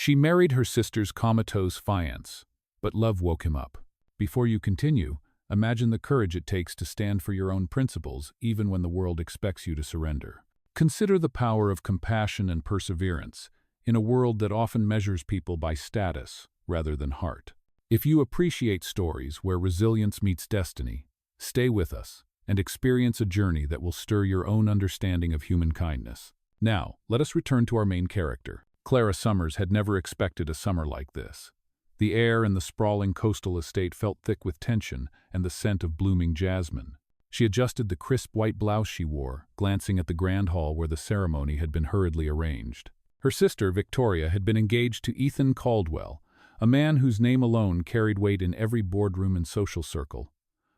She married her sister's Comatose fiancé, but love woke him up. Before you continue, imagine the courage it takes to stand for your own principles even when the world expects you to surrender. Consider the power of compassion and perseverance in a world that often measures people by status rather than heart. If you appreciate stories where resilience meets destiny, stay with us and experience a journey that will stir your own understanding of human kindness. Now, let us return to our main character. Clara Summers had never expected a summer like this. The air in the sprawling coastal estate felt thick with tension and the scent of blooming jasmine. She adjusted the crisp white blouse she wore, glancing at the grand hall where the ceremony had been hurriedly arranged. Her sister, Victoria, had been engaged to Ethan Caldwell, a man whose name alone carried weight in every boardroom and social circle.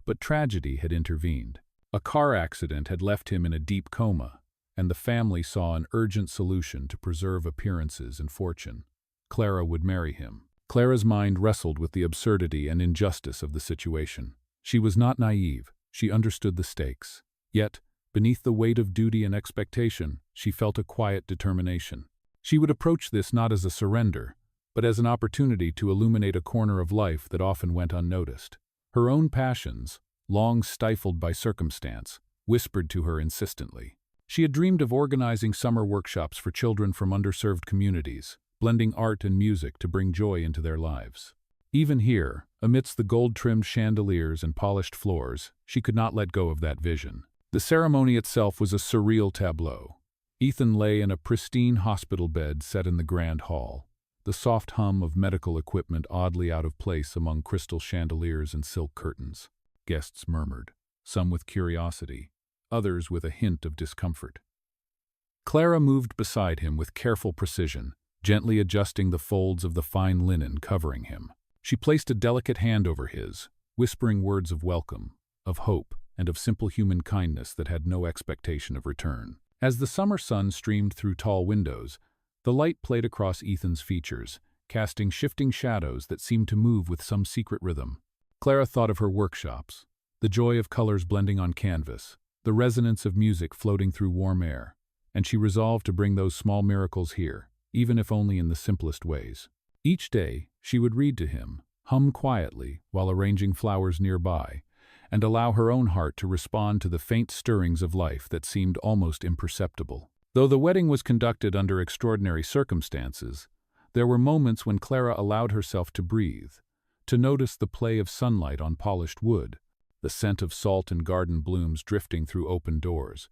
But tragedy had intervened. A car accident had left him in a deep coma, and the family saw an urgent solution to preserve appearances and fortune. Clara would marry him. Clara's mind wrestled with the absurdity and injustice of the situation. She was not naive. She understood the stakes. Yet, beneath the weight of duty and expectation, she felt a quiet determination. She would approach this not as a surrender, but as an opportunity to illuminate a corner of life that often went unnoticed. Her own passions, long stifled by circumstance, whispered to her insistently. She had dreamed of organizing summer workshops for children from underserved communities, blending art and music to bring joy into their lives. Even here, amidst the gold-trimmed chandeliers and polished floors, she could not let go of that vision. The ceremony itself was a surreal tableau. Ethan lay in a pristine hospital bed set in the grand hall, the soft hum of medical equipment oddly out of place among crystal chandeliers and silk curtains. Guests murmured, some with curiosity, others with a hint of discomfort. Clara moved beside him with careful precision, gently adjusting the folds of the fine linen covering him. She placed a delicate hand over his, whispering words of welcome, of hope, and of simple human kindness that had no expectation of return. As the summer sun streamed through tall windows, the light played across Ethan's features, casting shifting shadows that seemed to move with some secret rhythm. Clara thought of her workshops, the joy of colors blending on canvas, the resonance of music floating through warm air, and she resolved to bring those small miracles here, even if only in the simplest ways. Each day, she would read to him, hum quietly while arranging flowers nearby, and allow her own heart to respond to the faint stirrings of life that seemed almost imperceptible. Though the wedding was conducted under extraordinary circumstances, there were moments when Clara allowed herself to breathe, to notice the play of sunlight on polished wood, the scent of salt and garden blooms drifting through open doors,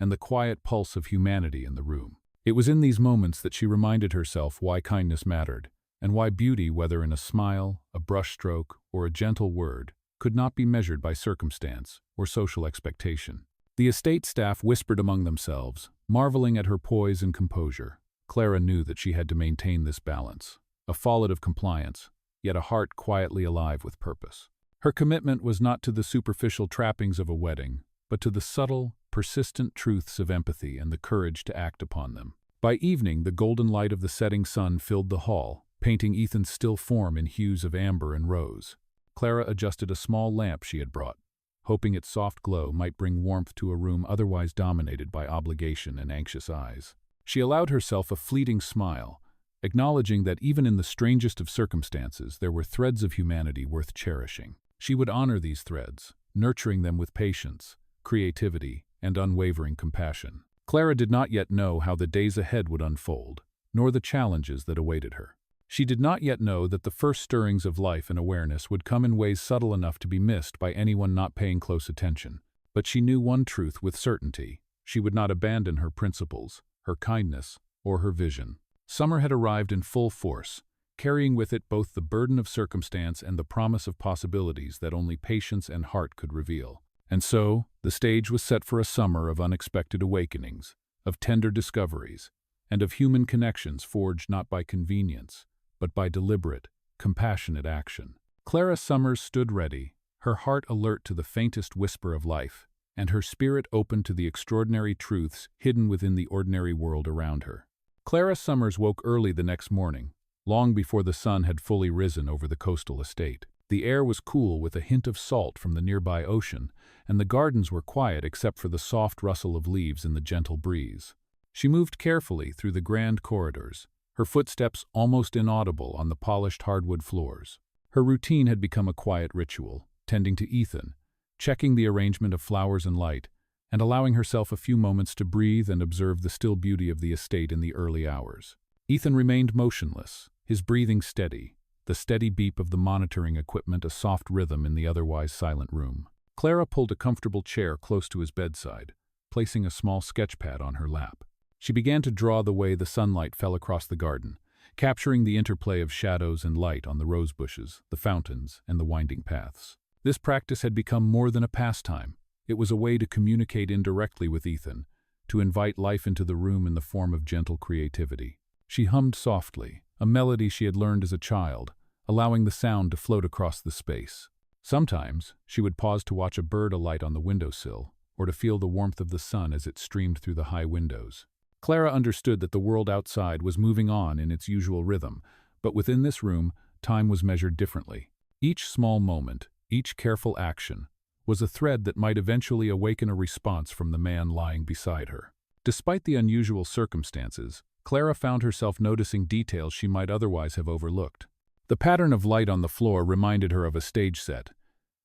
and the quiet pulse of humanity in the room. It was in these moments that she reminded herself why kindness mattered, and why beauty, whether in a smile, a brushstroke, or a gentle word, could not be measured by circumstance or social expectation. The estate staff whispered among themselves, marveling at her poise and composure. Clara knew that she had to maintain this balance, a fallet of compliance, yet a heart quietly alive with purpose. Her commitment was not to the superficial trappings of a wedding, but to the subtle, persistent truths of empathy and the courage to act upon them. By evening, the golden light of the setting sun filled the hall, painting Ethan's still form in hues of amber and rose. Clara adjusted a small lamp she had brought, hoping its soft glow might bring warmth to a room otherwise dominated by obligation and anxious eyes. She allowed herself a fleeting smile, acknowledging that even in the strangest of circumstances there were threads of humanity worth cherishing. She would honor these threads, nurturing them with patience, creativity, and unwavering compassion. Clara did not yet know how the days ahead would unfold, nor the challenges that awaited her. She did not yet know that the first stirrings of life and awareness would come in ways subtle enough to be missed by anyone not paying close attention. But she knew one truth with certainty: she would not abandon her principles, her kindness, or her vision. Summer had arrived in full force, carrying with it both the burden of circumstance and the promise of possibilities that only patience and heart could reveal. And so, the stage was set for a summer of unexpected awakenings, of tender discoveries, and of human connections forged not by convenience, but by deliberate, compassionate action. Clara Summers stood ready, her heart alert to the faintest whisper of life, and her spirit open to the extraordinary truths hidden within the ordinary world around her. Clara Summers woke early the next morning, long before the sun had fully risen over the coastal estate. The air was cool with a hint of salt from the nearby ocean, and the gardens were quiet except for the soft rustle of leaves in the gentle breeze. She moved carefully through the grand corridors, her footsteps almost inaudible on the polished hardwood floors. Her routine had become a quiet ritual, tending to Ethan, checking the arrangement of flowers and light, and allowing herself a few moments to breathe and observe the still beauty of the estate in the early hours. Ethan remained motionless, his breathing steady, the steady beep of the monitoring equipment a soft rhythm in the otherwise silent room. Clara pulled a comfortable chair close to his bedside, placing a small sketchpad on her lap. She began to draw the way the sunlight fell across the garden, capturing the interplay of shadows and light on the rose bushes, the fountains, and the winding paths. This practice had become more than a pastime. It was a way to communicate indirectly with Ethan, to invite life into the room in the form of gentle creativity. She hummed softly, a melody she had learned as a child, allowing the sound to float across the space. Sometimes, she would pause to watch a bird alight on the windowsill, or to feel the warmth of the sun as it streamed through the high windows. Clara understood that the world outside was moving on in its usual rhythm, but within this room, time was measured differently. Each small moment, each careful action, was a thread that might eventually awaken a response from the man lying beside her. Despite the unusual circumstances, Clara found herself noticing details she might otherwise have overlooked. The pattern of light on the floor reminded her of a stage set,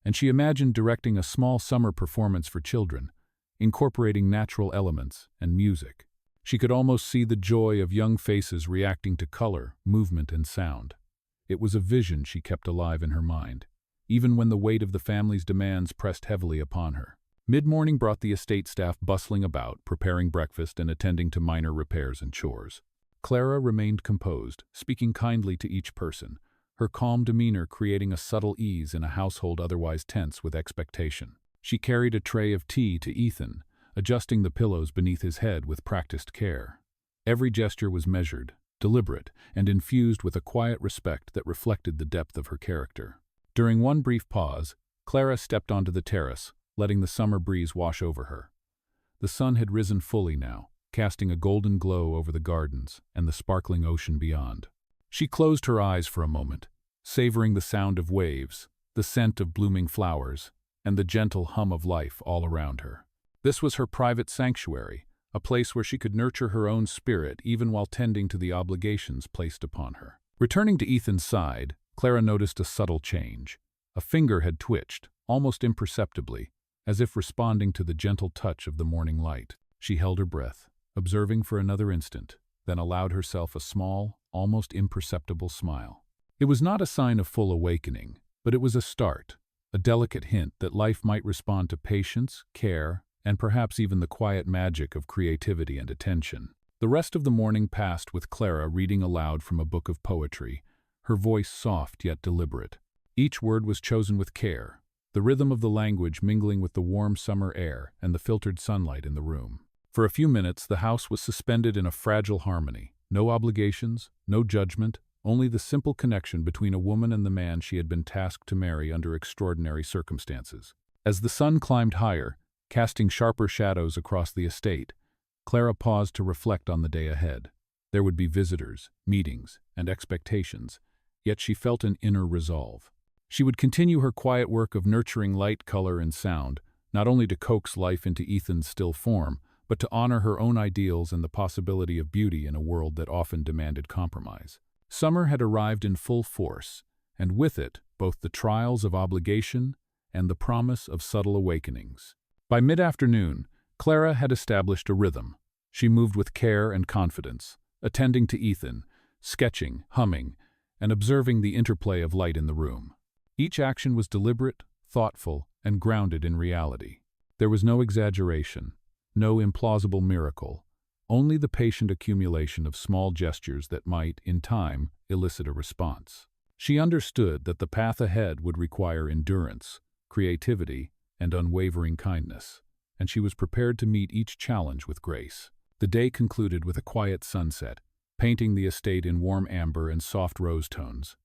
and she imagined directing a small summer performance for children, incorporating natural elements and music. She could almost see the joy of young faces reacting to color, movement, and sound. It was a vision she kept alive in her mind, even when the weight of the family's demands pressed heavily upon her. Mid-morning brought the estate staff bustling about, preparing breakfast and attending to minor repairs and chores. Clara remained composed, speaking kindly to each person, her calm demeanor creating a subtle ease in a household otherwise tense with expectation. She carried a tray of tea to Ethan, adjusting the pillows beneath his head with practiced care. Every gesture was measured, deliberate, and infused with a quiet respect that reflected the depth of her character. During one brief pause, Clara stepped onto the terrace, letting the summer breeze wash over her. The sun had risen fully now, casting a golden glow over the gardens and the sparkling ocean beyond. She closed her eyes for a moment, savoring the sound of waves, the scent of blooming flowers, and the gentle hum of life all around her. This was her private sanctuary, a place where she could nurture her own spirit even while tending to the obligations placed upon her. Returning to Ethan's side, Clara noticed a subtle change. A finger had twitched, almost imperceptibly, as if responding to the gentle touch of the morning light. She held her breath, observing for another instant, then allowed herself a small, almost imperceptible smile. It was not a sign of full awakening, but it was a start, a delicate hint that life might respond to patience, care, and perhaps even the quiet magic of creativity and attention. The rest of the morning passed with Clara reading aloud from a book of poetry, her voice soft yet deliberate. Each word was chosen with care, the rhythm of the language mingling with the warm summer air and the filtered sunlight in the room. For a few minutes, the house was suspended in a fragile harmony. No obligations, no judgment, only the simple connection between a woman and the man she had been tasked to marry under extraordinary circumstances. As the sun climbed higher, casting sharper shadows across the estate, Clara paused to reflect on the day ahead. There would be visitors, meetings, and expectations, yet she felt an inner resolve. She would continue her quiet work of nurturing light, color, and sound, not only to coax life into Ethan's still form, but to honor her own ideals and the possibility of beauty in a world that often demanded compromise. Summer had arrived in full force, and with it, both the trials of obligation and the promise of subtle awakenings. By mid-afternoon, Clara had established a rhythm. She moved with care and confidence, attending to Ethan, sketching, humming, and observing the interplay of light in the room. Each action was deliberate, thoughtful, and grounded in reality. There was no exaggeration, no implausible miracle, only the patient accumulation of small gestures that might, in time, elicit a response. She understood that the path ahead would require endurance, creativity, and unwavering kindness, and she was prepared to meet each challenge with grace. The day concluded with a quiet sunset, painting the estate in warm amber and soft rose tones.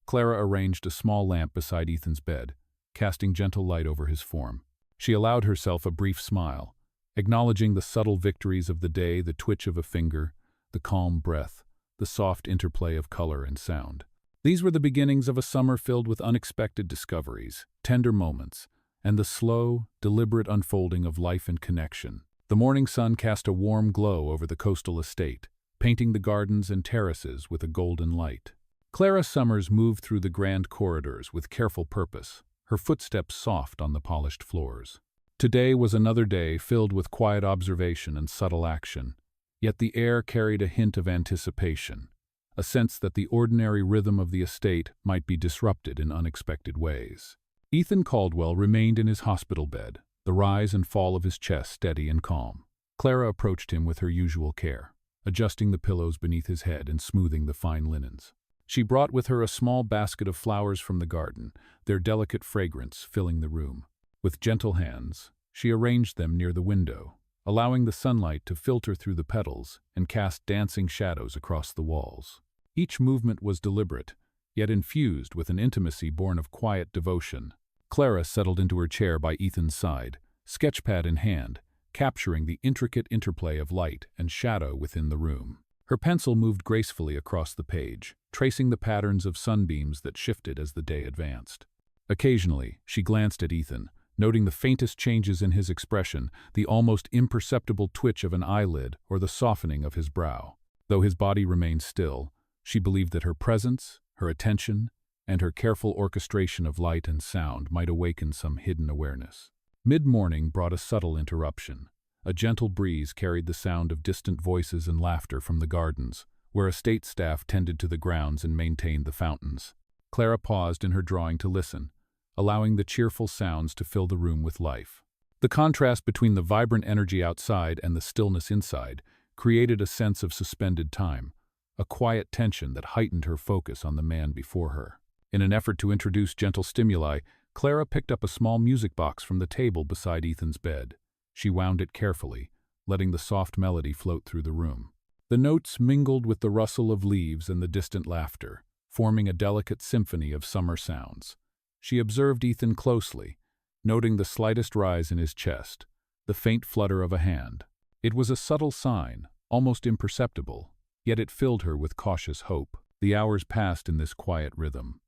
Clara arranged a small lamp beside Ethan's bed, casting gentle light over his form. She allowed herself a brief smile, acknowledging the subtle victories of the day, the twitch of a finger, the calm breath, the soft interplay of color and sound. These were the beginnings of a summer filled with unexpected discoveries, tender moments, and the slow, deliberate unfolding of life and connection. The morning sun cast a warm glow over the coastal estate, painting the gardens and terraces with a golden light. Clara Summers moved through the grand corridors with careful purpose, her footsteps soft on the polished floors. Today was another day filled with quiet observation and subtle action, yet the air carried a hint of anticipation, a sense that the ordinary rhythm of the estate might be disrupted in unexpected ways. Ethan Caldwell remained in his hospital bed, the rise and fall of his chest steady and calm. Clara approached him with her usual care, adjusting the pillows beneath his head and smoothing the fine linens. She brought with her a small basket of flowers from the garden, their delicate fragrance filling the room. With gentle hands, she arranged them near the window, allowing the sunlight to filter through the petals and cast dancing shadows across the walls. Each movement was deliberate, yet infused with an intimacy born of quiet devotion. Clara settled into her chair by Ethan's side, sketchpad in hand, capturing the intricate interplay of light and shadow within the room. Her pencil moved gracefully across the page, tracing the patterns of sunbeams that shifted as the day advanced. Occasionally, she glanced at Ethan, noting the faintest changes in his expression, the almost imperceptible twitch of an eyelid or the softening of his brow. Though his body remained still, she believed that her presence, her attention, and her careful orchestration of light and sound might awaken some hidden awareness. Mid-morning brought a subtle interruption. A gentle breeze carried the sound of distant voices and laughter from the gardens, where estate staff tended to the grounds and maintained the fountains. Clara paused in her drawing to listen, allowing the cheerful sounds to fill the room with life. The contrast between the vibrant energy outside and the stillness inside created a sense of suspended time, a quiet tension that heightened her focus on the man before her. In an effort to introduce gentle stimuli, Clara picked up a small music box from the table beside Ethan's bed. She wound it carefully, letting the soft melody float through the room. The notes mingled with the rustle of leaves and the distant laughter, forming a delicate symphony of summer sounds. She observed Ethan closely, noting the slightest rise in his chest, the faint flutter of a hand. It was a subtle sign, almost imperceptible, yet it filled her with cautious hope. The hours passed in this quiet rhythm.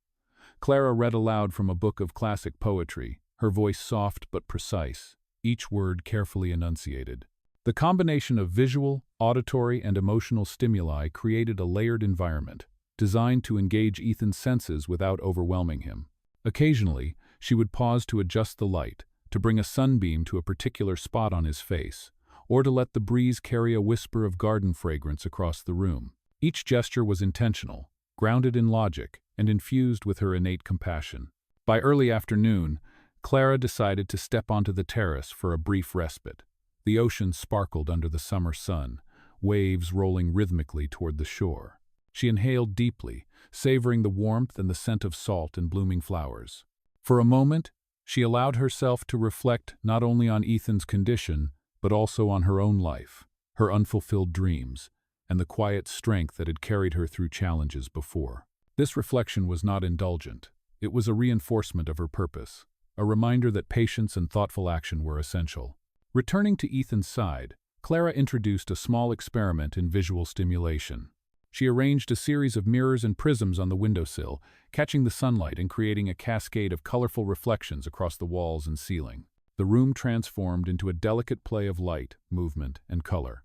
Clara read aloud from a book of classic poetry, her voice soft but precise, each word carefully enunciated. The combination of visual, auditory, and emotional stimuli created a layered environment, designed to engage Ethan's senses without overwhelming him. Occasionally, she would pause to adjust the light, to bring a sunbeam to a particular spot on his face, or to let the breeze carry a whisper of garden fragrance across the room. Each gesture was intentional, grounded in logic, and infused with her innate compassion. By early afternoon, Clara decided to step onto the terrace for a brief respite. The ocean sparkled under the summer sun, waves rolling rhythmically toward the shore. She inhaled deeply, savoring the warmth and the scent of salt and blooming flowers. For a moment, she allowed herself to reflect not only on Ethan's condition, but also on her own life, her unfulfilled dreams, and the quiet strength that had carried her through challenges before. This reflection was not indulgent. It was a reinforcement of her purpose, a reminder that patience and thoughtful action were essential. Returning to Ethan's side, Clara introduced a small experiment in visual stimulation. She arranged a series of mirrors and prisms on the windowsill, catching the sunlight and creating a cascade of colorful reflections across the walls and ceiling. The room transformed into a delicate play of light, movement, and color.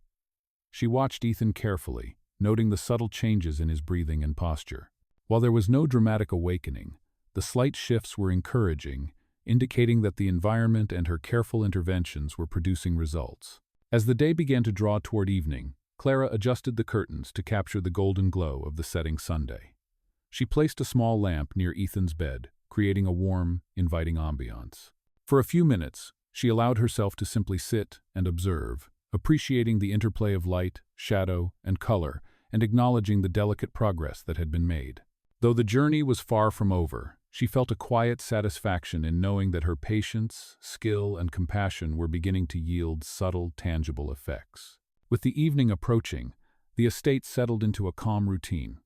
She watched Ethan carefully, noting the subtle changes in his breathing and posture. While there was no dramatic awakening, the slight shifts were encouraging, indicating that the environment and her careful interventions were producing results. As the day began to draw toward evening, Clara adjusted the curtains to capture the golden glow of the setting sunday. She placed a small lamp near Ethan's bed, creating a warm, inviting ambiance. For a few minutes, she allowed herself to simply sit and observe, appreciating the interplay of light, shadow, and color, and acknowledging the delicate progress that had been made. Though the journey was far from over, she felt a quiet satisfaction in knowing that her patience, skill, and compassion were beginning to yield subtle, tangible effects. With the evening approaching, the estate settled into a calm routine.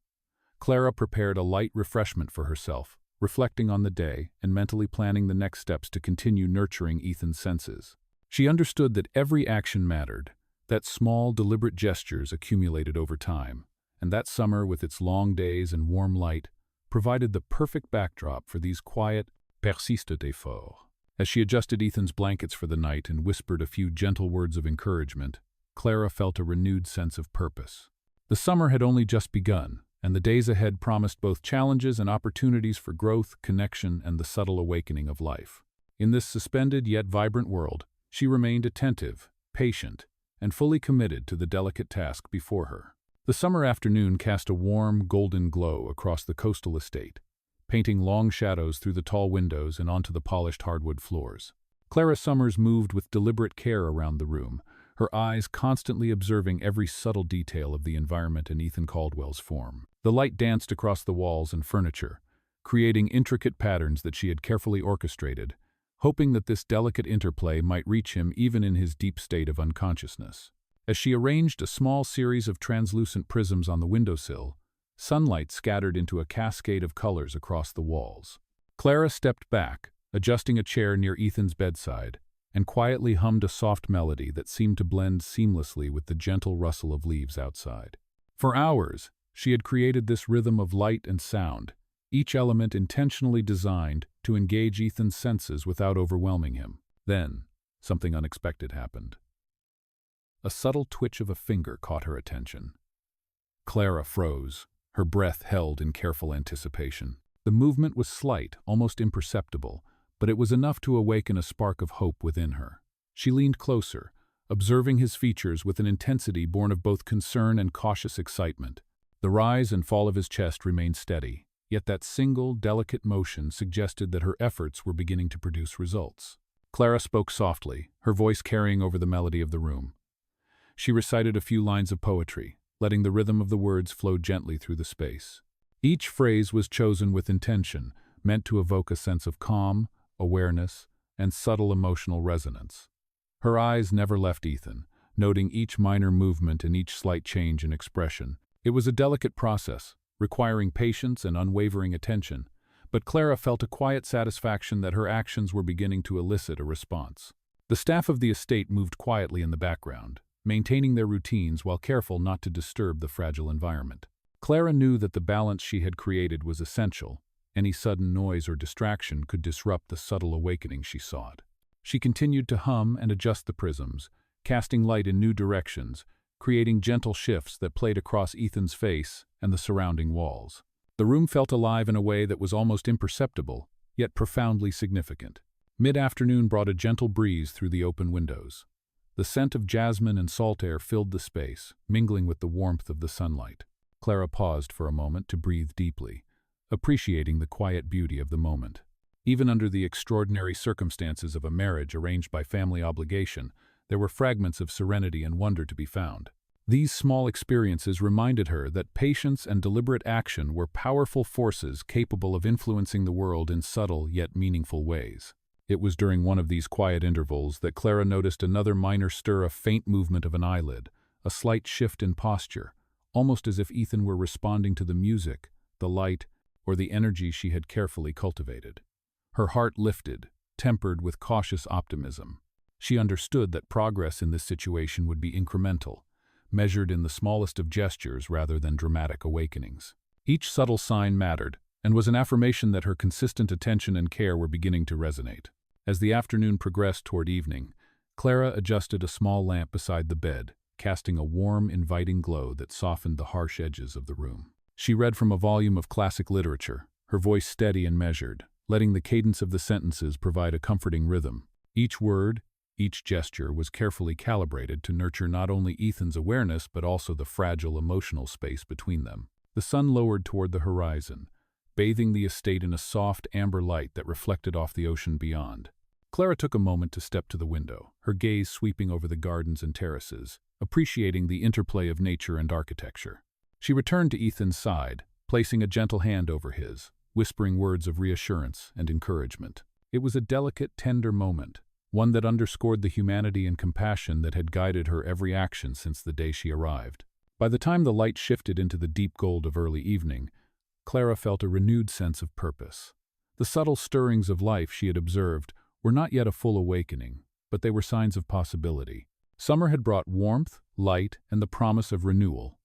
Clara prepared a light refreshment for herself, reflecting on the day and mentally planning the next steps to continue nurturing Ethan's senses. She understood that every action mattered, that small, deliberate gestures accumulated over time, and that summer, with its long days and warm light, provided the perfect backdrop for these quiet, persistent efforts. As she adjusted Ethan's blankets for the night and whispered a few gentle words of encouragement, Clara felt a renewed sense of purpose. The summer had only just begun, and the days ahead promised both challenges and opportunities for growth, connection, and the subtle awakening of life. In this suspended yet vibrant world, she remained attentive, patient, and fully committed to the delicate task before her. The summer afternoon cast a warm, golden glow across the coastal estate, painting long shadows through the tall windows and onto the polished hardwood floors. Clara Summers moved with deliberate care around the room, her eyes constantly observing every subtle detail of the environment in Ethan Caldwell's form. The light danced across the walls and furniture, creating intricate patterns that she had carefully orchestrated, hoping that this delicate interplay might reach him even in his deep state of unconsciousness. As she arranged a small series of translucent prisms on the windowsill, sunlight scattered into a cascade of colors across the walls. Clara stepped back, adjusting a chair near Ethan's bedside, and quietly hummed a soft melody that seemed to blend seamlessly with the gentle rustle of leaves outside. For hours, she had created this rhythm of light and sound, each element intentionally designed to engage Ethan's senses without overwhelming him. Then, something unexpected happened. A subtle twitch of a finger caught her attention. Clara froze, her breath held in careful anticipation. The movement was slight, almost imperceptible, but it was enough to awaken a spark of hope within her. She leaned closer, observing his features with an intensity born of both concern and cautious excitement. The rise and fall of his chest remained steady, yet that single, delicate motion suggested that her efforts were beginning to produce results. Clara spoke softly, her voice carrying over the melody of the room. She recited a few lines of poetry, letting the rhythm of the words flow gently through the space. Each phrase was chosen with intention, meant to evoke a sense of calm, awareness, and subtle emotional resonance. Her eyes never left Ethan, noting each minor movement and each slight change in expression. It was a delicate process, requiring patience and unwavering attention, but Clara felt a quiet satisfaction that her actions were beginning to elicit a response. The staff of the estate moved quietly in the background, maintaining their routines while careful not to disturb the fragile environment. Clara knew that the balance she had created was essential. Any sudden noise or distraction could disrupt the subtle awakening she sought. She continued to hum and adjust the prisms, casting light in new directions, creating gentle shifts that played across Ethan's face and the surrounding walls. The room felt alive in a way that was almost imperceptible, yet profoundly significant. Mid-afternoon brought a gentle breeze through the open windows. The scent of jasmine and salt air filled the space, mingling with the warmth of the sunlight. Clara paused for a moment to breathe deeply, appreciating the quiet beauty of the moment. Even under the extraordinary circumstances of a marriage arranged by family obligation, there were fragments of serenity and wonder to be found. These small experiences reminded her that patience and deliberate action were powerful forces capable of influencing the world in subtle yet meaningful ways. It was during one of these quiet intervals that Clara noticed another minor stir, a faint movement of an eyelid, a slight shift in posture, almost as if Ethan were responding to the music, the light, or the energy she had carefully cultivated. Her heart lifted, tempered with cautious optimism. She understood that progress in this situation would be incremental, measured in the smallest of gestures rather than dramatic awakenings. Each subtle sign mattered, and was an affirmation that her consistent attention and care were beginning to resonate. As the afternoon progressed toward evening, Clara adjusted a small lamp beside the bed, casting a warm, inviting glow that softened the harsh edges of the room. She read from a volume of classic literature, her voice steady and measured, letting the cadence of the sentences provide a comforting rhythm. Each word, each gesture was carefully calibrated to nurture not only Ethan's awareness but also the fragile emotional space between them. The sun lowered toward the horizon, bathing the estate in a soft amber light that reflected off the ocean beyond. Clara took a moment to step to the window, her gaze sweeping over the gardens and terraces, appreciating the interplay of nature and architecture. She returned to Ethan's side, placing a gentle hand over his, whispering words of reassurance and encouragement. It was a delicate, tender moment, one that underscored the humanity and compassion that had guided her every action since the day she arrived. By the time the light shifted into the deep gold of early evening, Clara felt a renewed sense of purpose. The subtle stirrings of life she had observed were not yet a full awakening, but they were signs of possibility. Summer had brought warmth, light, and the promise of renewal.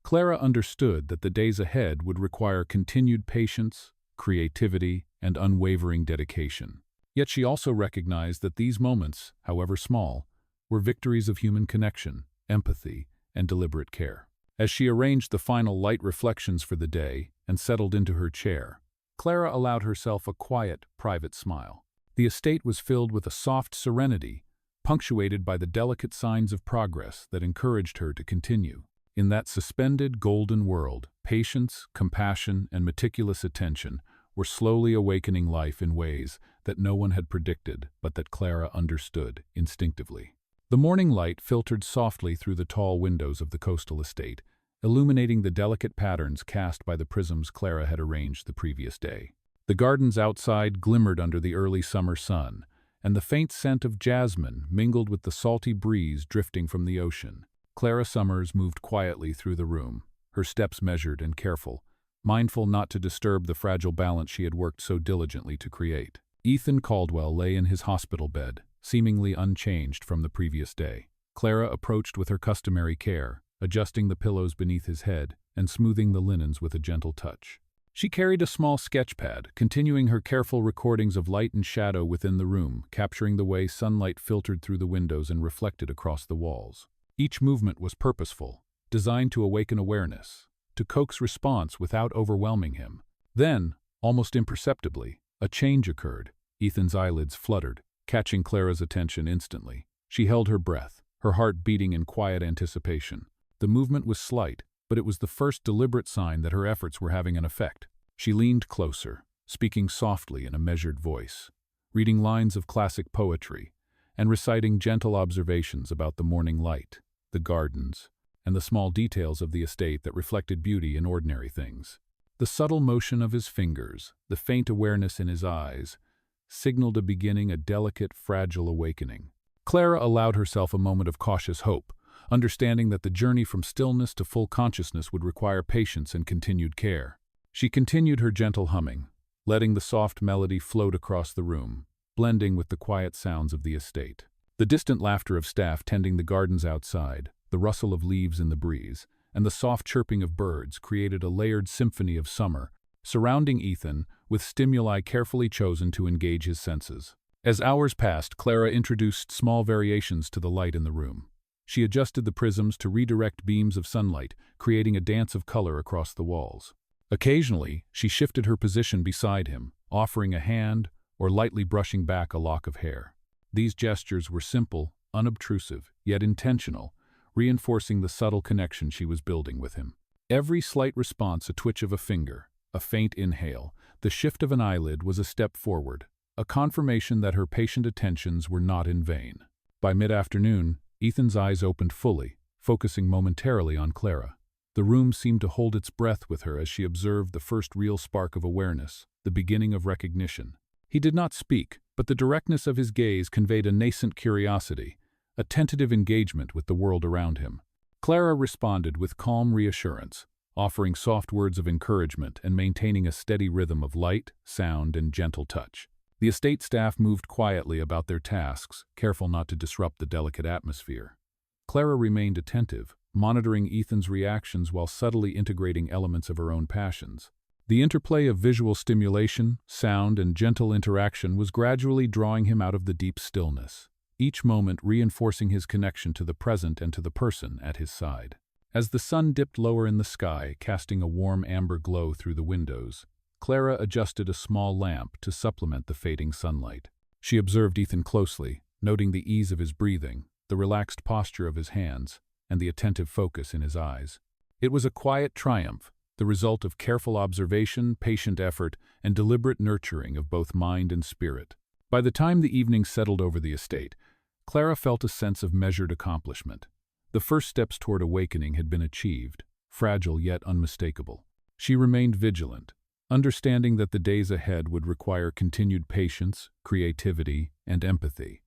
Clara understood that the days ahead would require continued patience, creativity, and unwavering dedication. Yet she also recognized that these moments, however small, were victories of human connection, empathy, and deliberate care. As she arranged the final light reflections for the day and settled into her chair, Clara allowed herself a quiet, private smile. The estate was filled with a soft serenity, punctuated by the delicate signs of progress that encouraged her to continue. In that suspended, golden world, patience, compassion, and meticulous attention were slowly awakening life in ways that no one had predicted but that Clara understood instinctively. The morning light filtered softly through the tall windows of the coastal estate, illuminating the delicate patterns cast by the prisms Clara had arranged the previous day. The gardens outside glimmered under the early summer sun, and the faint scent of jasmine mingled with the salty breeze drifting from the ocean. Clara Summers moved quietly through the room, her steps measured and careful, mindful not to disturb the fragile balance she had worked so diligently to create. Ethan Caldwell lay in his hospital bed, seemingly unchanged from the previous day. Clara approached with her customary care, adjusting the pillows beneath his head and smoothing the linens with a gentle touch. She carried a small sketchpad, continuing her careful recordings of light and shadow within the room, capturing the way sunlight filtered through the windows and reflected across the walls. Each movement was purposeful, designed to awaken awareness, to coax response without overwhelming him. Then, almost imperceptibly, a change occurred. Ethan's eyelids fluttered, catching Clara's attention instantly. She held her breath, her heart beating in quiet anticipation. The movement was slight, but it was the first deliberate sign that her efforts were having an effect. She leaned closer, speaking softly in a measured voice, reading lines of classic poetry, and reciting gentle observations about the morning light, the gardens, and the small details of the estate that reflected beauty in ordinary things. The subtle motion of his fingers, the faint awareness in his eyes, signaled a delicate, fragile awakening. Clara allowed herself a moment of cautious hope, understanding that the journey from stillness to full consciousness would require patience and continued care. She continued her gentle humming, letting the soft melody float across the room, blending with the quiet sounds of the estate. The distant laughter of staff tending the gardens outside, the rustle of leaves in the breeze, and the soft chirping of birds created a layered symphony of summer, surrounding Ethan with stimuli carefully chosen to engage his senses. As hours passed, Clara introduced small variations to the light in the room. She adjusted the prisms to redirect beams of sunlight, creating a dance of color across the walls. Occasionally, she shifted her position beside him, offering a hand or lightly brushing back a lock of hair. These gestures were simple, unobtrusive, yet intentional, reinforcing the subtle connection she was building with him. Every slight response, a twitch of a finger, a faint inhale, the shift of an eyelid was a step forward, a confirmation that her patient attentions were not in vain. By mid-afternoon, Ethan's eyes opened fully, focusing momentarily on Clara. The room seemed to hold its breath with her as she observed the first real spark of awareness, the beginning of recognition. He did not speak, but the directness of his gaze conveyed a nascent curiosity, a tentative engagement with the world around him. Clara responded with calm reassurance, offering soft words of encouragement and maintaining a steady rhythm of light, sound, and gentle touch. The estate staff moved quietly about their tasks, careful not to disrupt the delicate atmosphere. Clara remained attentive, monitoring Ethan's reactions while subtly integrating elements of her own passions. The interplay of visual stimulation, sound, and gentle interaction was gradually drawing him out of the deep stillness, each moment reinforcing his connection to the present and to the person at his side. As the sun dipped lower in the sky, casting a warm amber glow through the windows, Clara adjusted a small lamp to supplement the fading sunlight. She observed Ethan closely, noting the ease of his breathing, the relaxed posture of his hands, and the attentive focus in his eyes. It was a quiet triumph, the result of careful observation, patient effort, and deliberate nurturing of both mind and spirit. By the time the evening settled over the estate, Clara felt a sense of measured accomplishment. The first steps toward awakening had been achieved, fragile yet unmistakable. She remained vigilant, understanding that the days ahead would require continued patience, creativity, and empathy.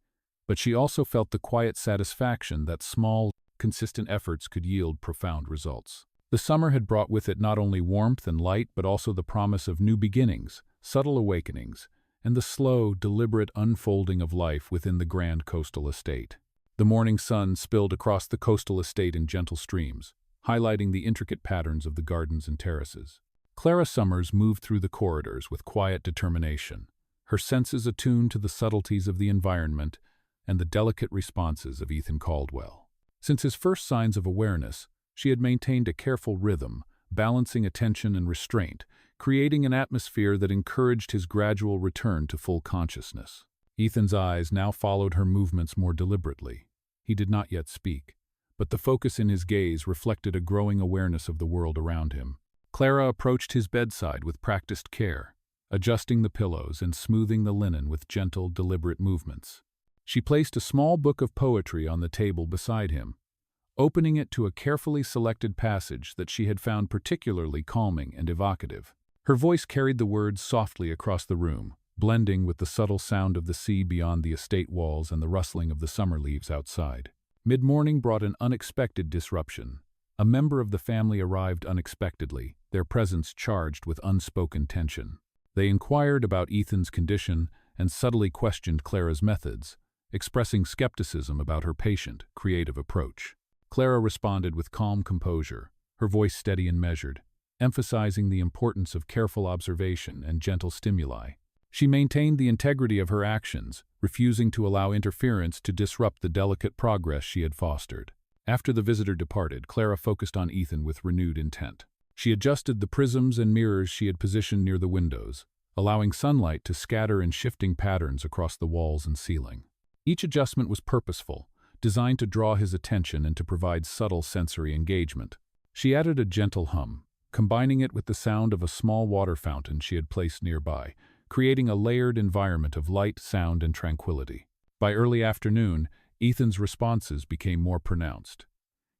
But she also felt the quiet satisfaction that small, consistent efforts could yield profound results. The summer had brought with it not only warmth and light, but also the promise of new beginnings, subtle awakenings, and the slow, deliberate unfolding of life within the grand coastal estate. The morning sun spilled across the coastal estate in gentle streams, highlighting the intricate patterns of the gardens and terraces. Clara Summers moved through the corridors with quiet determination, her senses attuned to the subtleties of the environment and the delicate responses of Ethan Caldwell. Since his first signs of awareness, She had maintained a careful rhythm, balancing attention and restraint, creating an atmosphere that encouraged his gradual return to full consciousness. Ethan's eyes now followed her movements more deliberately. He did not yet speak, but the focus in his gaze reflected a growing awareness of the world around him. Clara approached his bedside with practiced care, adjusting the pillows and smoothing the linen with gentle, deliberate movements. She placed a small book of poetry on the table beside him, opening it to a carefully selected passage that she had found particularly calming and evocative. Her voice carried the words softly across the room, blending with the subtle sound of the sea beyond the estate walls and the rustling of the summer leaves outside. Mid-morning brought an unexpected disruption. A member of the family arrived unexpectedly, their presence charged with unspoken tension. They inquired about Ethan's condition and subtly questioned Clara's methods, expressing skepticism about her patient, creative approach. Clara responded with calm composure, her voice steady and measured, emphasizing the importance of careful observation and gentle stimuli. She maintained the integrity of her actions, refusing to allow interference to disrupt the delicate progress she had fostered. After the visitor departed, Clara focused on Ethan with renewed intent. She adjusted the prisms and mirrors she had positioned near the windows, allowing sunlight to scatter in shifting patterns across the walls and ceiling. Each adjustment was purposeful, designed to draw his attention and to provide subtle sensory engagement. She added a gentle hum, combining it with the sound of a small water fountain she had placed nearby, creating a layered environment of light, sound, and tranquility. By early afternoon, Ethan's responses became more pronounced.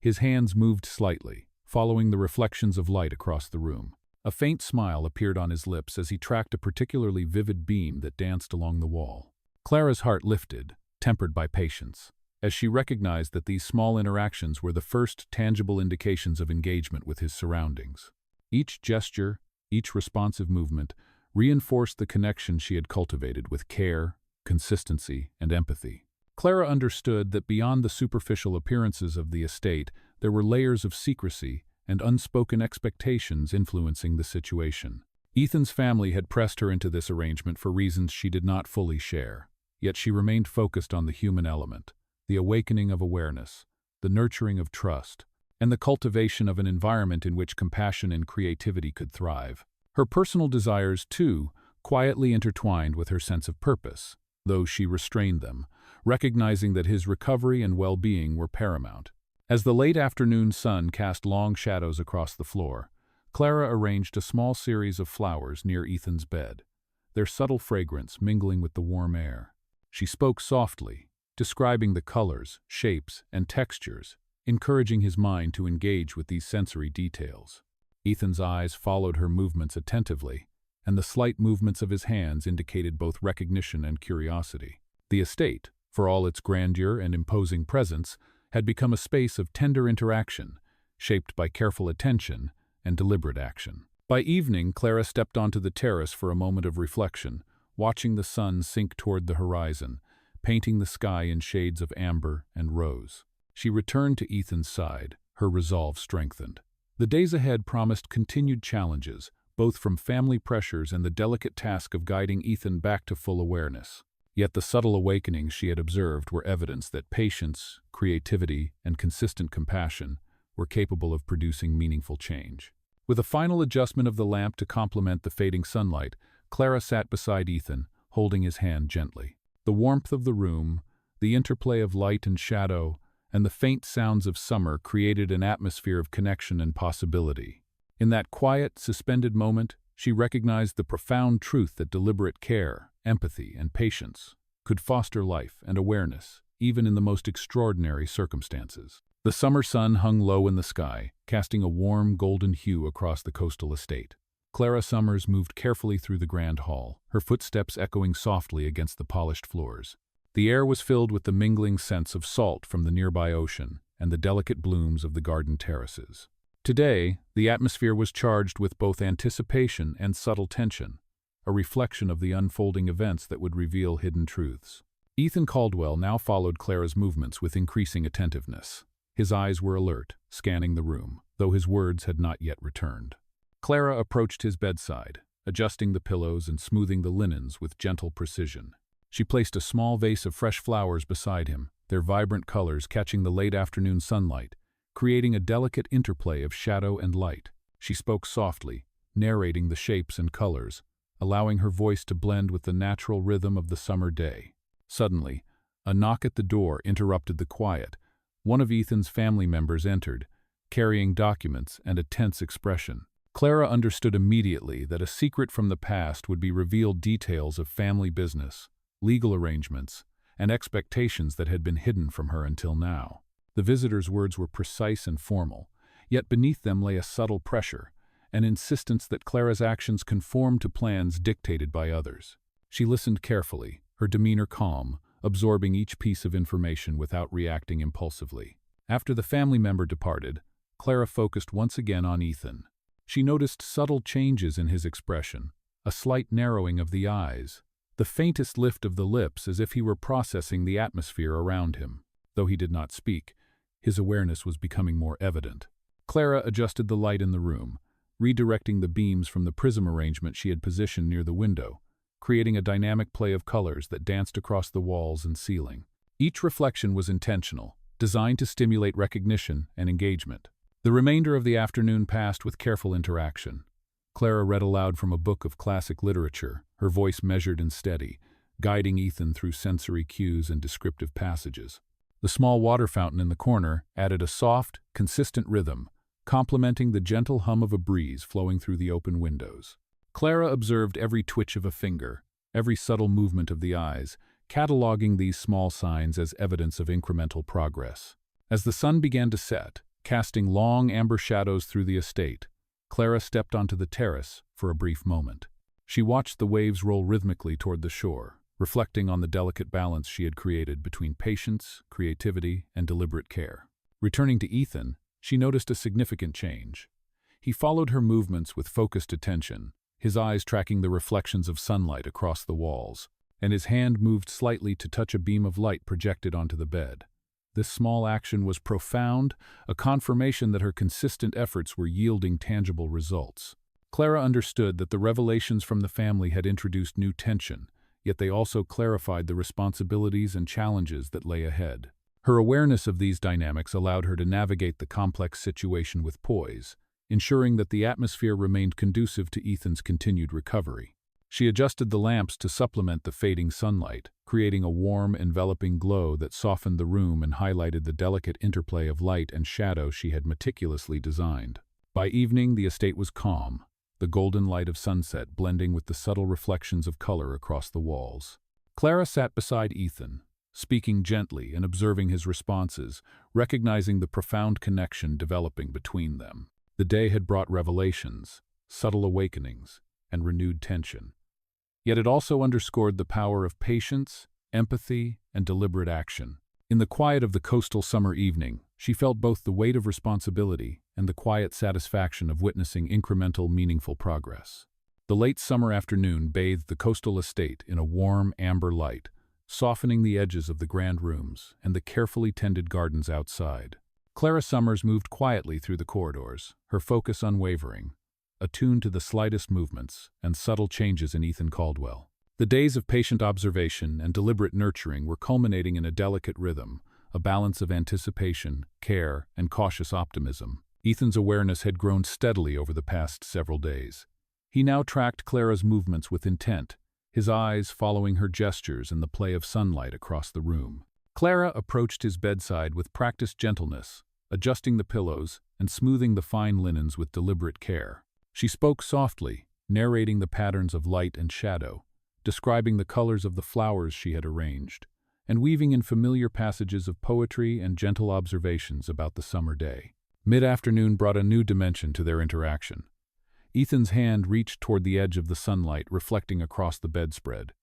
His hands moved slightly, following the reflections of light across the room. A faint smile appeared on his lips as he tracked a particularly vivid beam that danced along the wall. Clara's heart lifted, tempered by patience, as she recognized that these small interactions were the first tangible indications of engagement with his surroundings. Each gesture, each responsive movement, reinforced the connection she had cultivated with care, consistency, and empathy. Clara understood that beyond the superficial appearances of the estate, there were layers of secrecy and unspoken expectations influencing the situation. Ethan's family had pressed her into this arrangement for reasons she did not fully share, yet she remained focused on the human element, the awakening of awareness, the nurturing of trust, and the cultivation of an environment in which compassion and creativity could thrive. Her personal desires, too, quietly intertwined with her sense of purpose, though she restrained them, recognizing that his recovery and well-being were paramount. As the late afternoon sun cast long shadows across the floor, Clara arranged a small series of flowers near Ethan's bed, their subtle fragrance mingling with the warm air. She spoke softly, describing the colors, shapes, and textures, encouraging his mind to engage with these sensory details. Ethan's eyes followed her movements attentively, and the slight movements of his hands indicated both recognition and curiosity. The estate, for all its grandeur and imposing presence, had become a space of tender interaction, shaped by careful attention and deliberate action. By evening, Clara stepped onto the terrace for a moment of reflection, watching the sun sink toward the horizon, painting the sky in shades of amber and rose. She returned to Ethan's side, her resolve strengthened. The days ahead promised continued challenges, both from family pressures and the delicate task of guiding Ethan back to full awareness. Yet the subtle awakenings she had observed were evidence that patience, creativity, and consistent compassion were capable of producing meaningful change. With a final adjustment of the lamp to complement the fading sunlight, Clara sat beside Ethan, holding his hand gently. The warmth of the room, the interplay of light and shadow, and the faint sounds of summer created an atmosphere of connection and possibility. In that quiet, suspended moment, she recognized the profound truth that deliberate care, empathy, and patience could foster life and awareness, even in the most extraordinary circumstances. The summer sun hung low in the sky, casting a warm, golden hue across the coastal estate. Clara Summers moved carefully through the grand hall, her footsteps echoing softly against the polished floors. The air was filled with the mingling scents of salt from the nearby ocean and the delicate blooms of the garden terraces. Today, the atmosphere was charged with both anticipation and subtle tension, a reflection of the unfolding events that would reveal hidden truths. Ethan Caldwell now followed Clara's movements with increasing attentiveness. His eyes were alert, scanning the room, though his words had not yet returned. Clara approached his bedside, adjusting the pillows and smoothing the linens with gentle precision. She placed a small vase of fresh flowers beside him, their vibrant colors catching the late afternoon sunlight, creating a delicate interplay of shadow and light. She spoke softly, narrating the shapes and colors, allowing her voice to blend with the natural rhythm of the summer day. Suddenly, a knock at the door interrupted the quiet. One of Ethan's family members entered, carrying documents and a tense expression. Clara understood immediately that a secret from the past would be revealed, details of family business, legal arrangements, and expectations that had been hidden from her until now. The visitor's words were precise and formal, yet beneath them lay a subtle pressure, an insistence that Clara's actions conformed to plans dictated by others. She listened carefully, her demeanor calm, absorbing each piece of information without reacting impulsively. After the family member departed, Clara focused once again on Ethan. She noticed subtle changes in his expression, a slight narrowing of the eyes, the faintest lift of the lips as if he were processing the atmosphere around him. Though he did not speak, his awareness was becoming more evident. Clara adjusted the light in the room, redirecting the beams from the prism arrangement she had positioned near the window, creating a dynamic play of colors that danced across the walls and ceiling. Each reflection was intentional, designed to stimulate recognition and engagement. The remainder of the afternoon passed with careful interaction. Clara read aloud from a book of classic literature, her voice measured and steady, guiding Ethan through sensory cues and descriptive passages. The small water fountain in the corner added a soft, consistent rhythm, complementing the gentle hum of a breeze flowing through the open windows. Clara observed every twitch of a finger, every subtle movement of the eyes, cataloging these small signs as evidence of incremental progress. As the sun began to set, casting long amber shadows through the estate, Clara stepped onto the terrace for a brief moment. She watched the waves roll rhythmically toward the shore, reflecting on the delicate balance she had created between patience, creativity, and deliberate care. Returning to Ethan, she noticed a significant change. He followed her movements with focused attention, his eyes tracking the reflections of sunlight across the walls, and his hand moved slightly to touch a beam of light projected onto the bed. This small action was profound, a confirmation that her consistent efforts were yielding tangible results. Clara understood that the revelations from the family had introduced new tension, yet they also clarified the responsibilities and challenges that lay ahead. Her awareness of these dynamics allowed her to navigate the complex situation with poise, ensuring that the atmosphere remained conducive to Ethan's continued recovery. She adjusted the lamps to supplement the fading sunlight, creating a warm, enveloping glow that softened the room and highlighted the delicate interplay of light and shadow she had meticulously designed. By evening, the estate was calm, the golden light of sunset blending with the subtle reflections of color across the walls. Clara sat beside Ethan, speaking gently and observing his responses, recognizing the profound connection developing between them. The day had brought revelations, subtle awakenings, and renewed tension. Yet it also underscored the power of patience, empathy, and deliberate action. In the quiet of the coastal summer evening, she felt both the weight of responsibility and the quiet satisfaction of witnessing incremental, meaningful progress. The late summer afternoon bathed the coastal estate in a warm, amber light, softening the edges of the grand rooms and the carefully tended gardens outside. Clara Summers moved quietly through the corridors, her focus unwavering, attuned to the slightest movements and subtle changes in Ethan Caldwell. The days of patient observation and deliberate nurturing were culminating in a delicate rhythm, a balance of anticipation, care, and cautious optimism. Ethan's awareness had grown steadily over the past several days. He now tracked Clara's movements with intent, his eyes following her gestures and the play of sunlight across the room. Clara approached his bedside with practiced gentleness, adjusting the pillows and smoothing the fine linens with deliberate care. She spoke softly, narrating the patterns of light and shadow, describing the colors of the flowers she had arranged, and weaving in familiar passages of poetry and gentle observations about the summer day. Mid-afternoon brought a new dimension to their interaction. Ethan's hand reached toward the edge of the sunlight reflecting across the bedspread,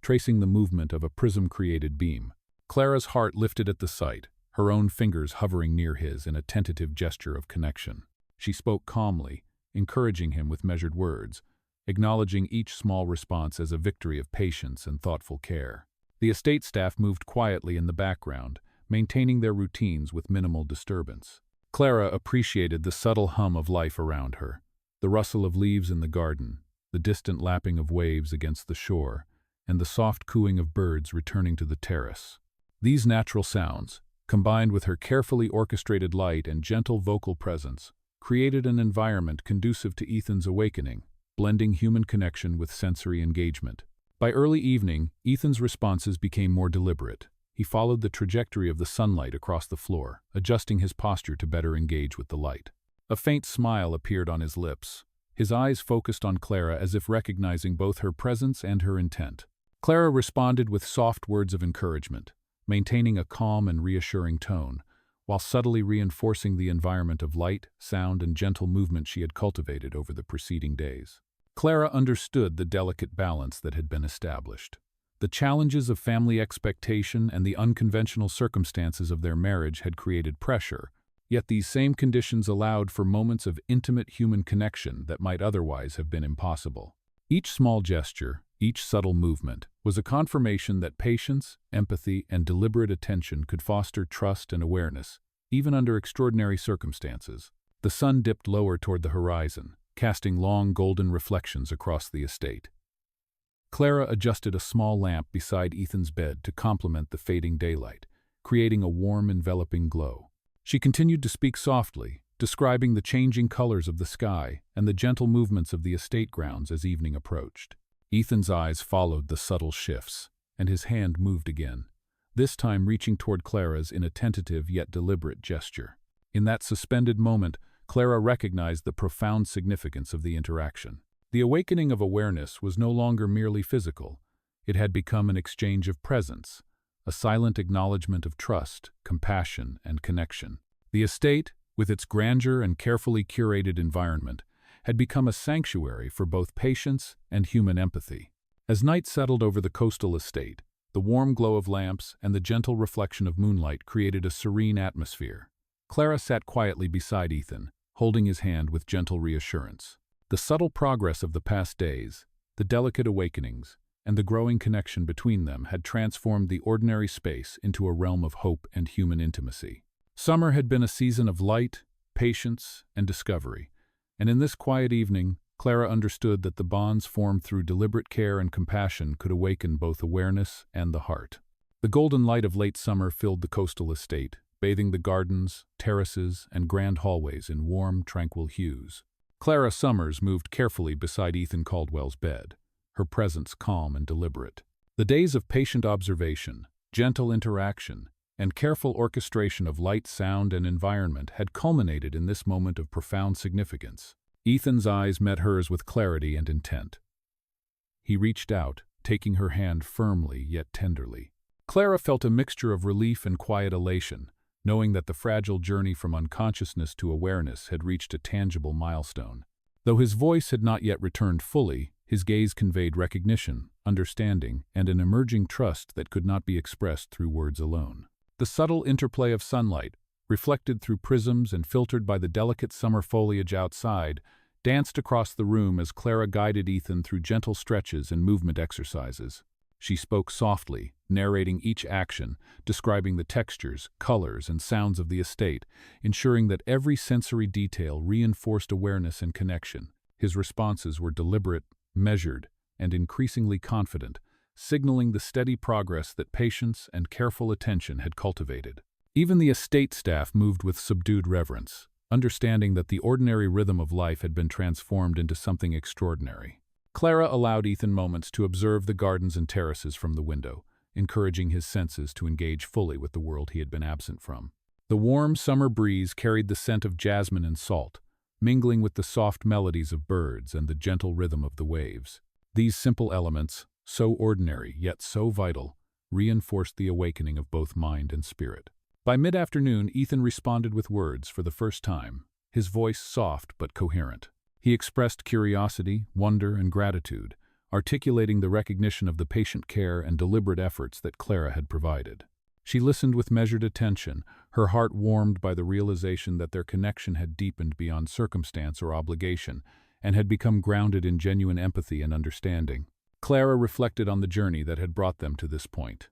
tracing the movement of a prism-created beam. Clara's heart lifted at the sight, her own fingers hovering near his in a tentative gesture of connection. She spoke calmly, encouraging him with measured words, acknowledging each small response as a victory of patience and thoughtful care. The estate staff moved quietly in the background, maintaining their routines with minimal disturbance. Clara appreciated the subtle hum of life around her, the rustle of leaves in the garden, the distant lapping of waves against the shore, and the soft cooing of birds returning to the terrace. These natural sounds, combined with her carefully orchestrated light and gentle vocal presence, created an environment conducive to Ethan's awakening, blending human connection with sensory engagement. By early evening, Ethan's responses became more deliberate. He followed the trajectory of the sunlight across the floor, adjusting his posture to better engage with the light. A faint smile appeared on his lips. His eyes focused on Clara as if recognizing both her presence and her intent. Clara responded with soft words of encouragement, maintaining a calm and reassuring tone, while subtly reinforcing the environment of light, sound, and gentle movement she had cultivated over the preceding days. Clara understood the delicate balance that had been established. The challenges of family expectation and the unconventional circumstances of their marriage had created pressure, yet these same conditions allowed for moments of intimate human connection that might otherwise have been impossible. Each small gesture, each subtle movement, was a confirmation that patience, empathy, and deliberate attention could foster trust and awareness, even under extraordinary circumstances. The sun dipped lower toward the horizon, casting long golden reflections across the estate. Clara adjusted a small lamp beside Ethan's bed to complement the fading daylight, creating a warm, enveloping glow. She continued to speak softly, describing the changing colors of the sky and the gentle movements of the estate grounds as evening approached. Ethan's eyes followed the subtle shifts, and his hand moved again, this time reaching toward Clara's in a tentative yet deliberate gesture. In that suspended moment, Clara recognized the profound significance of the interaction. The awakening of awareness was no longer merely physical. It had become an exchange of presence, a silent acknowledgement of trust, compassion, and connection. The estate, with its grandeur and carefully curated environment, had become a sanctuary for both patience and human empathy. As night settled over the coastal estate, the warm glow of lamps and the gentle reflection of moonlight created a serene atmosphere. Clara sat quietly beside Ethan, holding his hand with gentle reassurance. The subtle progress of the past days, the delicate awakenings, and the growing connection between them had transformed the ordinary space into a realm of hope and human intimacy. Summer had been a season of light, patience, and discovery, and in this quiet evening, Clara understood that the bonds formed through deliberate care and compassion could awaken both awareness and the heart. The golden light of late summer filled the coastal estate, bathing the gardens, terraces, and grand hallways in warm, tranquil hues. Clara Summers moved carefully beside Ethan Caldwell's bed, her presence calm and deliberate. The days of patient observation, gentle interaction, and careful orchestration of light, sound, and environment had culminated in this moment of profound significance. Ethan's eyes met hers with clarity and intent. He reached out, taking her hand firmly yet tenderly. Clara felt a mixture of relief and quiet elation, knowing that the fragile journey from unconsciousness to awareness had reached a tangible milestone. Though his voice had not yet returned fully, his gaze conveyed recognition, understanding, and an emerging trust that could not be expressed through words alone. The subtle interplay of sunlight, reflected through prisms and filtered by the delicate summer foliage outside, danced across the room as Clara guided Ethan through gentle stretches and movement exercises. She spoke softly, narrating each action, describing the textures, colors, and sounds of the estate, ensuring that every sensory detail reinforced awareness and connection. His responses were deliberate, measured, and increasingly confident, signaling the steady progress that patience and careful attention had cultivated. Even the estate staff moved with subdued reverence, understanding that the ordinary rhythm of life had been transformed into something extraordinary. Clara allowed Ethan moments to observe the gardens and terraces from the window, encouraging his senses to engage fully with the world he had been absent from. The warm summer breeze carried the scent of jasmine and salt, mingling with the soft melodies of birds and the gentle rhythm of the waves. These simple elements, so ordinary yet so vital, reinforced the awakening of both mind and spirit. By mid-afternoon, Ethan responded with words for the first time, his voice soft but coherent. He expressed curiosity, wonder, and gratitude, articulating the recognition of the patient care and deliberate efforts that Clara had provided. She listened with measured attention, her heart warmed by the realization that their connection had deepened beyond circumstance or obligation and had become grounded in genuine empathy and understanding. Clara reflected on the journey that had brought them to this point.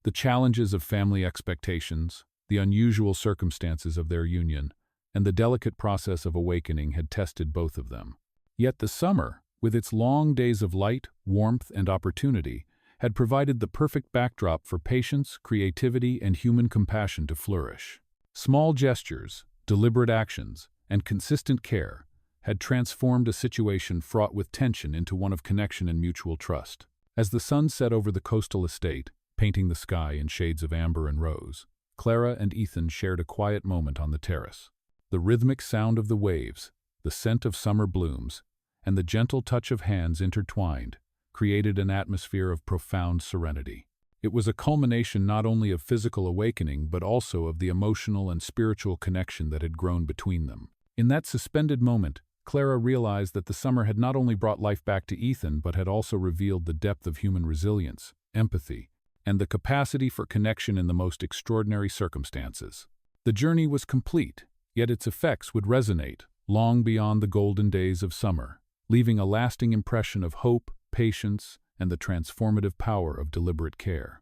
The challenges of family expectations, the unusual circumstances of their union, and the delicate process of awakening had tested both of them. Yet the summer, with its long days of light, warmth, and opportunity, had provided the perfect backdrop for patience, creativity, and human compassion to flourish. Small gestures, deliberate actions, and consistent care had transformed a situation fraught with tension into one of connection and mutual trust. As the sun set over the coastal estate, painting the sky in shades of amber and rose, Clara and Ethan shared a quiet moment on the terrace. The rhythmic sound of the waves, the scent of summer blooms, and the gentle touch of hands intertwined created an atmosphere of profound serenity. It was a culmination not only of physical awakening but also of the emotional and spiritual connection that had grown between them. In that suspended moment, Clara realized that the summer had not only brought life back to Ethan but had also revealed the depth of human resilience, empathy, and the capacity for connection in the most extraordinary circumstances. The journey was complete, yet its effects would resonate long beyond the golden days of summer, leaving a lasting impression of hope, patience, and the transformative power of deliberate care.